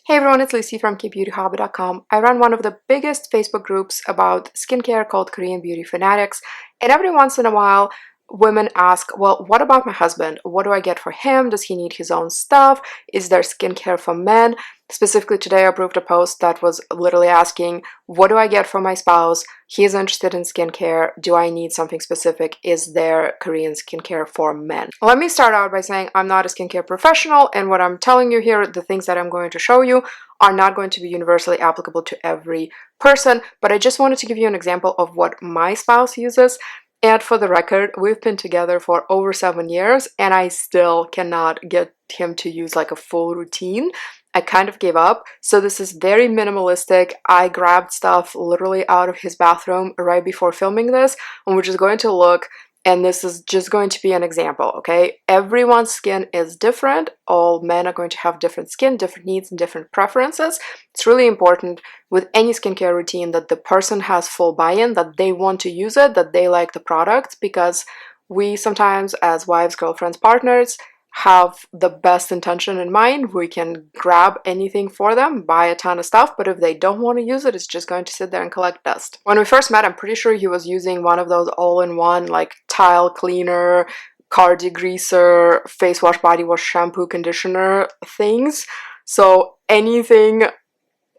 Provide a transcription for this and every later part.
Hey everyone, it's Lucy from KBeautyHobbit.com. I run one of the biggest Facebook groups about skincare called Korean Beauty Fanatics, and every once in a while women ask, well, what about my husband? What do I get for him? Does he need his own stuff? Is there skincare for men? Specifically today I approved a post that was literally asking, what do I get for my spouse? He is interested in skincare. Do I need something specific? Is there Korean skincare for men? Let me start out by saying I'm not a skincare professional, and what I'm telling you here, the things that I'm going to show you, are not going to be universally applicable to every person, but I just wanted to give you an example of what my spouse uses. And for the record, we've been together for over 7 years and I still cannot get him to use like a full routine. I kind of gave up. So this is very minimalistic. I grabbed stuff literally out of his bathroom right before filming this, and we're just going to look, and this is just going to be an example, okay? Everyone's skin is different. All men are going to have different skin, different needs, and different preferences. It's really important with any skincare routine that the person has full buy-in, that they want to use it, that they like the product, because we sometimes, as wives, girlfriends, partners, have the best intention in mind. We can grab anything for them, buy a ton of stuff, but if they don't want to use it, it's just going to sit there and collect dust. When we first met, I'm pretty sure he was using one of those all-in-one like tile cleaner, car degreaser, face wash, body wash, shampoo, conditioner things. So anything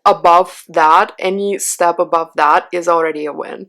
above that, any step above that is already a win.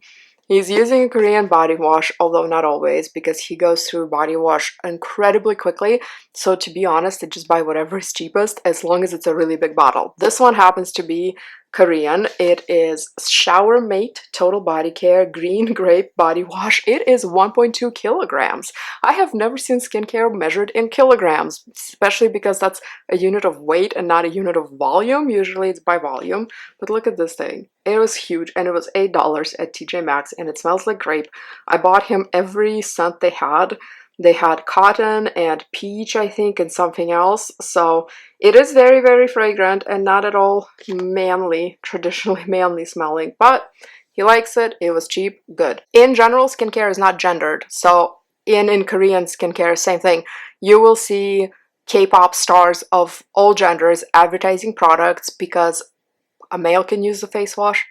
He's using a Korean body wash, although not always, because he goes through body wash incredibly quickly. So to be honest, I just buy whatever is cheapest as long as it's a really big bottle. This one happens to be Korean. It is Shower Mate Total Body Care Green Grape Body Wash. It is 1.2 kilograms. I have never seen skincare measured in kilograms, especially because that's a unit of weight and not a unit of volume. Usually it's by volume, but look at this thing. It was huge, and it was $8 at TJ Maxx, and it smells like grape. I bought him every scent they had. They had cotton and peach, I think, and something else. So it is very, very fragrant and not at all manly, traditionally manly smelling, but he likes it. It was cheap, good. In general, skincare is not gendered. So in Korean skincare, same thing. You will see K-pop stars of all genders advertising products because a male can use the face wash,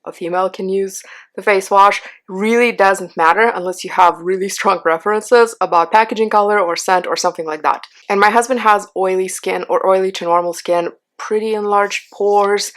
a female can use the face wash. Really doesn't matter unless you have really strong preferences about packaging color or scent or something like that. And my husband has oily skin or oily to normal skin, pretty enlarged pores,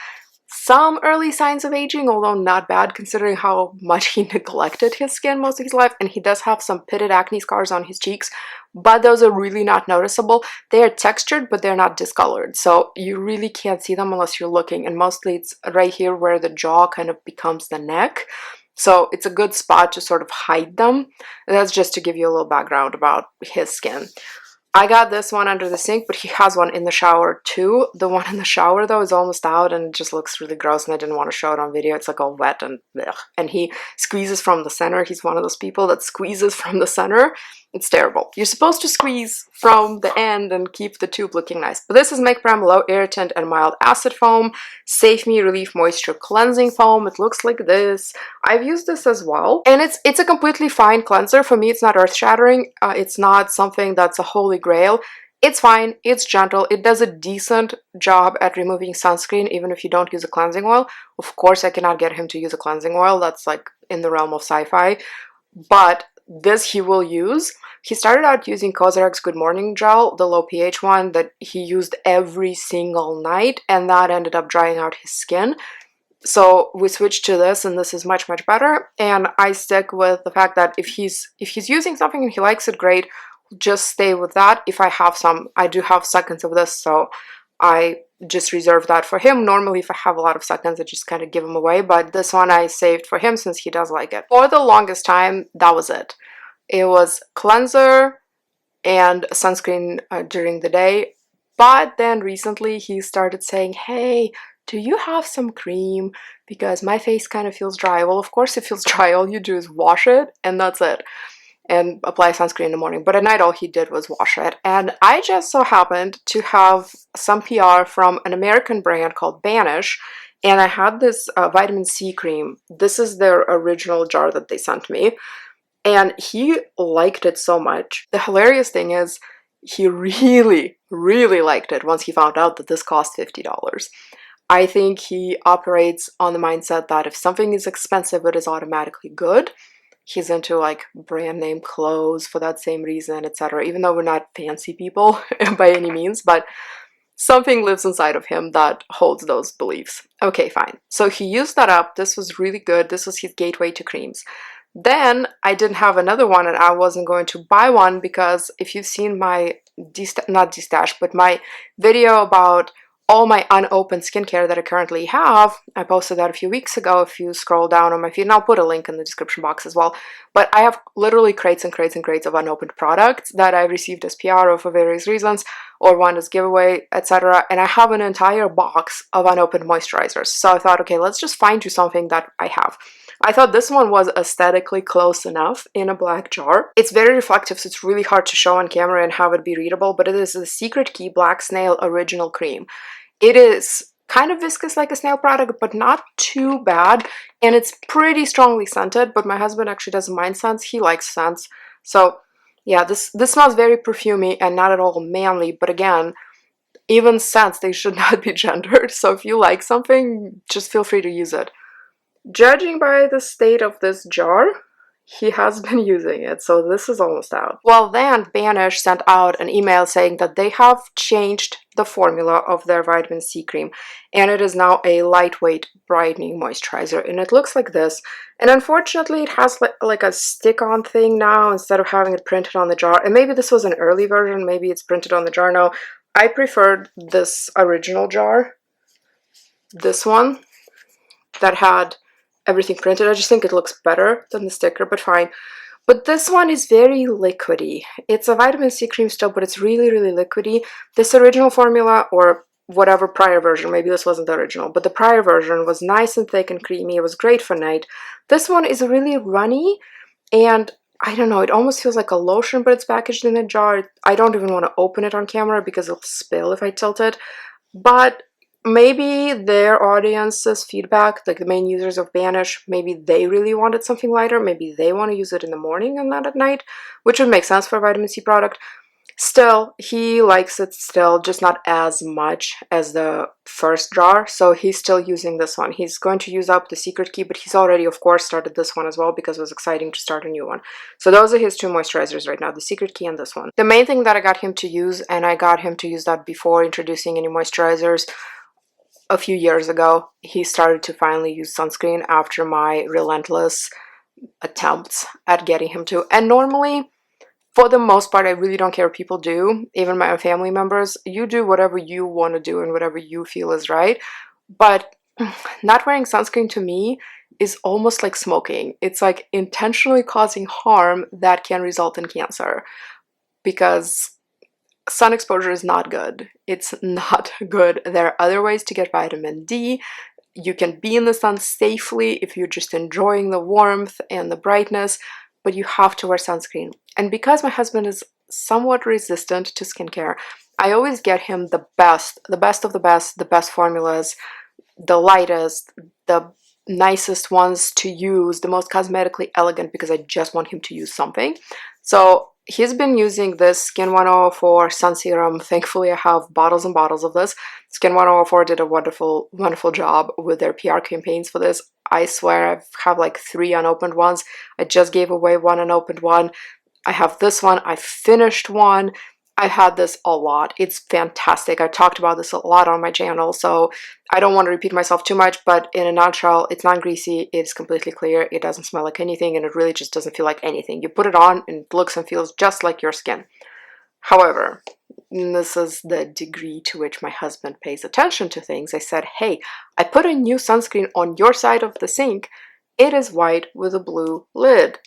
some early signs of aging, although not bad considering how much he neglected his skin most of his life, and he does have some pitted acne scars on his cheeks, but those are really not noticeable. They are textured, but they're not discolored, so you really can't see them unless you're looking, and mostly it's right here where the jaw kind of becomes the neck. So it's a good spot to sort of hide them. And that's just to give you a little background about his skin. I got this one under the sink, but he has one in the shower too. The one in the shower though is almost out and it just looks really gross, and I didn't want to show it on video. It's like all wet and blech. And he squeezes from the center. He's one of those people that squeezes from the center. It's terrible. You're supposed to squeeze from the end and keep the tube looking nice. But this is Make Prem Low Irritant and Mild Acid Foam, Save Me Relief Moisture Cleansing Foam. It looks like this. I've used this as well, and it's a completely fine cleanser. For me, it's not earth-shattering. It's not something that's a holy grail. It's fine, it's gentle, it does a decent job at removing sunscreen even if you don't use a cleansing oil. Of course, I cannot get him to use a cleansing oil. That's like in the realm of sci-fi. But this he will use. He started out using Cosrx Good Morning Gel, the low pH one that he used every single night, and that ended up drying out his skin. So we switched to this, and this is much, much better. And I stick with the fact that if he's using something and he likes it, great. Just stay with that. If I have some, I do have seconds of this, so I just reserve that for him. Normally, if I have a lot of seconds, I just kind of give them away, but this one I saved for him since he does like it. For the longest time, that was it. It was cleanser and sunscreen during the day, but then recently he started saying, hey, do you have some cream? Because my face kind of feels dry. Well, of course it feels dry. All you do is wash it, and that's it. And apply sunscreen in the morning, but at night all he did was wash it. And I just so happened to have some PR from an American brand called Banish, and I had this vitamin C cream. This is their original jar that they sent me, and he liked it so much. The hilarious thing is, he really, really liked it once he found out that this cost $50. I think he operates on the mindset that if something is expensive, it is automatically good. He's into like brand name clothes for that same reason, etc. Even though we're not fancy people by any means, but something lives inside of him that holds those beliefs. Okay, fine. So he used that up. This was really good. This was his gateway to creams. Then I didn't have another one and I wasn't going to buy one because if you've seen my, not destash, but my video about all my unopened skincare that I currently have, I posted that a few weeks ago. If you scroll down on my feed, and I'll put a link in the description box as well. But I have literally crates and crates and crates of unopened products that I received as PR or for various reasons, or one as giveaway, etc. And I have an entire box of unopened moisturizers. So I thought, okay, let's just find you something that I have. I thought this one was aesthetically close enough in a black jar. It's very reflective, so it's really hard to show on camera and have it be readable, but it is the Secret Key Black Snail Original Cream. It is kind of viscous like a snail product, but not too bad, and it's pretty strongly scented, but my husband actually doesn't mind scents. He likes scents. So yeah, this smells very perfumey and not at all manly, but again, even scents, they should not be gendered, so if you like something, just feel free to use it. Judging by the state of this jar, he has been using it, so this is almost out. Well, then Banish sent out an email saying that they have changed the formula of their vitamin C cream, and it is now a lightweight brightening moisturizer, and it looks like this. And unfortunately, it has like a stick-on thing now instead of having it printed on the jar. And maybe this was an early version, maybe it's printed on the jar now. I preferred this original jar, this one, that had everything printed. I just think it looks better than the sticker, but fine. But this one is very liquidy. It's a vitamin C cream still, but it's really, really liquidy. This original formula, or whatever prior version, maybe this wasn't the original, but the prior version was nice and thick and creamy. It was great for night. This one is really runny, and I don't know, it almost feels like a lotion, but it's packaged in a jar. I don't even want to open it on camera because it'll spill if I tilt it. But maybe their audience's feedback, like the main users of Banish, maybe they really wanted something lighter. Maybe they want to use it in the morning and not at night, which would make sense for a vitamin C product. Still, he likes it still, just not as much as the first jar, so he's still using this one. He's going to use up the Secret Key, but he's already, of course, started this one as well because it was exciting to start a new one. So those are his two moisturizers right now, the Secret Key and this one. The main thing that I got him to use, and I got him to use that before introducing any moisturizers, a few years ago, he started to finally use sunscreen after my relentless attempts at getting him to. And normally, for the most part, I really don't care what people do, even my own family members. You do whatever you want to do and whatever you feel is right. But not wearing sunscreen to me is almost like smoking. It's like intentionally causing harm that can result in cancer, because sun exposure is not good. It's not good. There are other ways to get vitamin D. You can be in the sun safely if you're just enjoying the warmth and the brightness, but you have to wear sunscreen. And because my husband is somewhat resistant to skincare, I always get him the best of the best formulas, the lightest, the nicest ones to use, the most cosmetically elegant, because I just want him to use something. So he's been using this Skin 104 Sun Serum. Thankfully, I have bottles and bottles of this. Skin 104 did a wonderful, wonderful job with their PR campaigns for this. I swear I have like 3 unopened ones. I just gave away 1 unopened one. I have this one. I finished one. I've had this a lot. It's fantastic. I've talked about this a lot on my channel, so I don't want to repeat myself too much, but in a nutshell, it's not greasy, it's completely clear, it doesn't smell like anything, and it really just doesn't feel like anything. You put it on and it looks and feels just like your skin. However, this is the degree to which my husband pays attention to things. I said, hey, I put a new sunscreen on your side of the sink. It is white with a blue lid.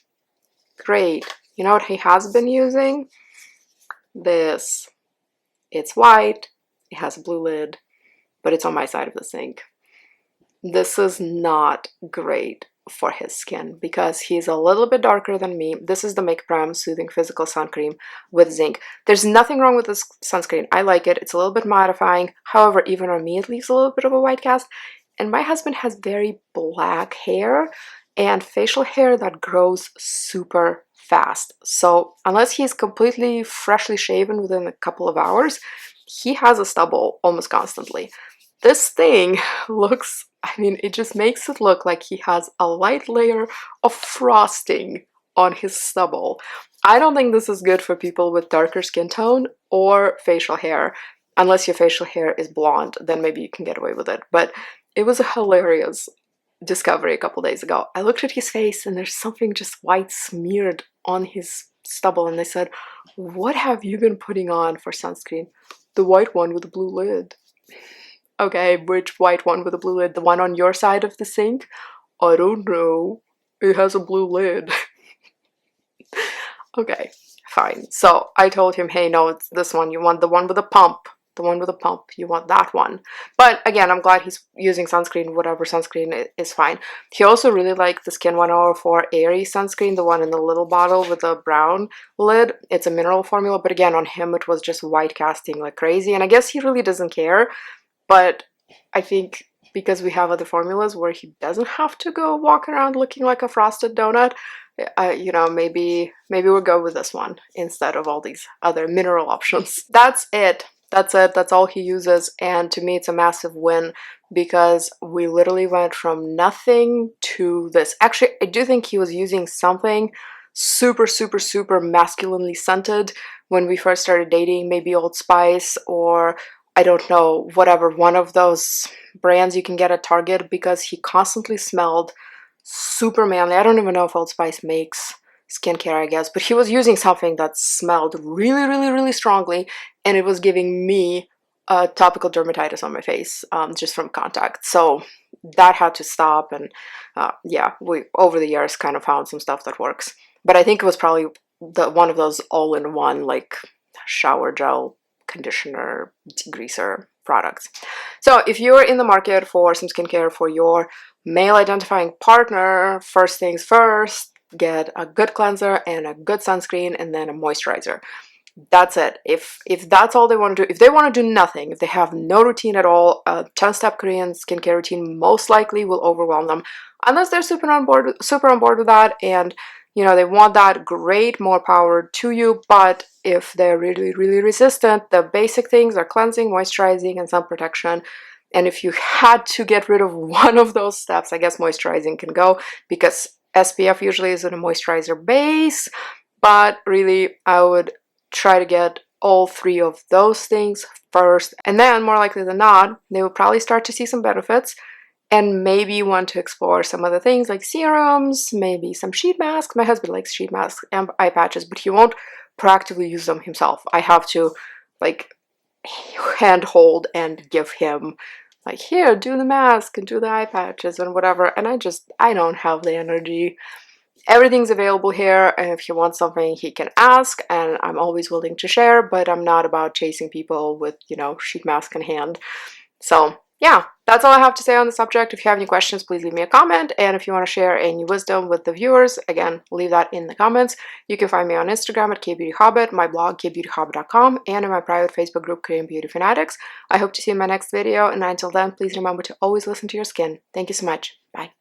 Great. You know what he has been using? This. It's white, it has a blue lid, but it's on my side of the sink. This is not great for his skin because he's a little bit darker than me. This is the Make Prime Soothing Physical Sun Cream with zinc. There's nothing wrong with this sunscreen. I like it. It's a little bit mattifying. However, even on me, it leaves a little bit of a white cast. And my husband has very black hair and facial hair that grows super fast. So unless he's completely freshly shaven within a couple of hours, he has a stubble almost constantly. This thing looks, I mean, it just makes it look like he has a light layer of frosting on his stubble. I don't think this is good for people with darker skin tone or facial hair. Unless your facial hair is blonde, then maybe you can get away with it. But it was a hilarious discovery a couple days ago. I looked at his face and there's something just white smeared on his stubble, and they said, "What have you been putting on for sunscreen?" "The white one with the blue lid." "Okay, which white one with the blue lid? The one on your side of the sink?" "I don't know. It has a blue lid." Okay, fine. So I told him, "Hey, no, it's this one. You want the one with the pump. The one with the pump. You want that one." But again, I'm glad he's using sunscreen. Whatever sunscreen is fine. He also really liked the Skin 104 Airy sunscreen, the one in the little bottle with the brown lid. It's a mineral formula, but again, on him it was just white casting like crazy. And I guess he really doesn't care. But I think because we have other formulas where he doesn't have to go walk around looking like a frosted donut, you know, maybe we'll go with this one instead of all these other mineral options. That's it. That's it. That's all he uses. And to me, it's a massive win because we literally went from nothing to this. Actually, I do think he was using something super, super, super masculinely scented when we first started dating, maybe Old Spice or I don't know, whatever, one of those brands you can get at Target, because he constantly smelled super manly. I don't even know if Old Spice makes skincare, I guess, but he was using something that smelled really, really, really strongly, and it was giving me topical dermatitis on my face just from contact. So that had to stop, and yeah, we over the years kind of found some stuff that works. But I think it was probably one of those all-in-one like shower gel conditioner degreaser products. So if you're in the market for some skincare for your male identifying partner, first things first, get a good cleanser and a good sunscreen and then a moisturizer. That's it. If that's all they want to do, if they want to do nothing, if they have no routine at all, a 10-step Korean skincare routine most likely will overwhelm them, unless they're super on board with that, and you know they want that, great, more power to you. But if they're really, really resistant, the basic things are cleansing, moisturizing, and sun protection. And if you had to get rid of one of those steps, I guess moisturizing can go, because SPF usually is in a moisturizer base, but really I would try to get all three of those things first, and then more likely than not, they will probably start to see some benefits and maybe want to explore some other things like serums, maybe some sheet masks. My husband likes sheet masks and eye patches, but he won't proactively use them himself. I have to like handhold and give him like, here, do the mask and do the eye patches and whatever, and I don't have the energy. Everything's available here, and if he wants something he can ask, and I'm always willing to share, but I'm not about chasing people with, you know, sheet mask in hand. So yeah, that's all I have to say on the subject. If you have any questions, please leave me a comment, and if you want to share any wisdom with the viewers, again, leave that in the comments. You can find me on Instagram at KBeautyHobbit, my blog KBeautyHobbit.com, and in my private Facebook group Korean Beauty Fanatics. I hope to see you in my next video, and until then, please remember to always listen to your skin. Thank you so much. Bye.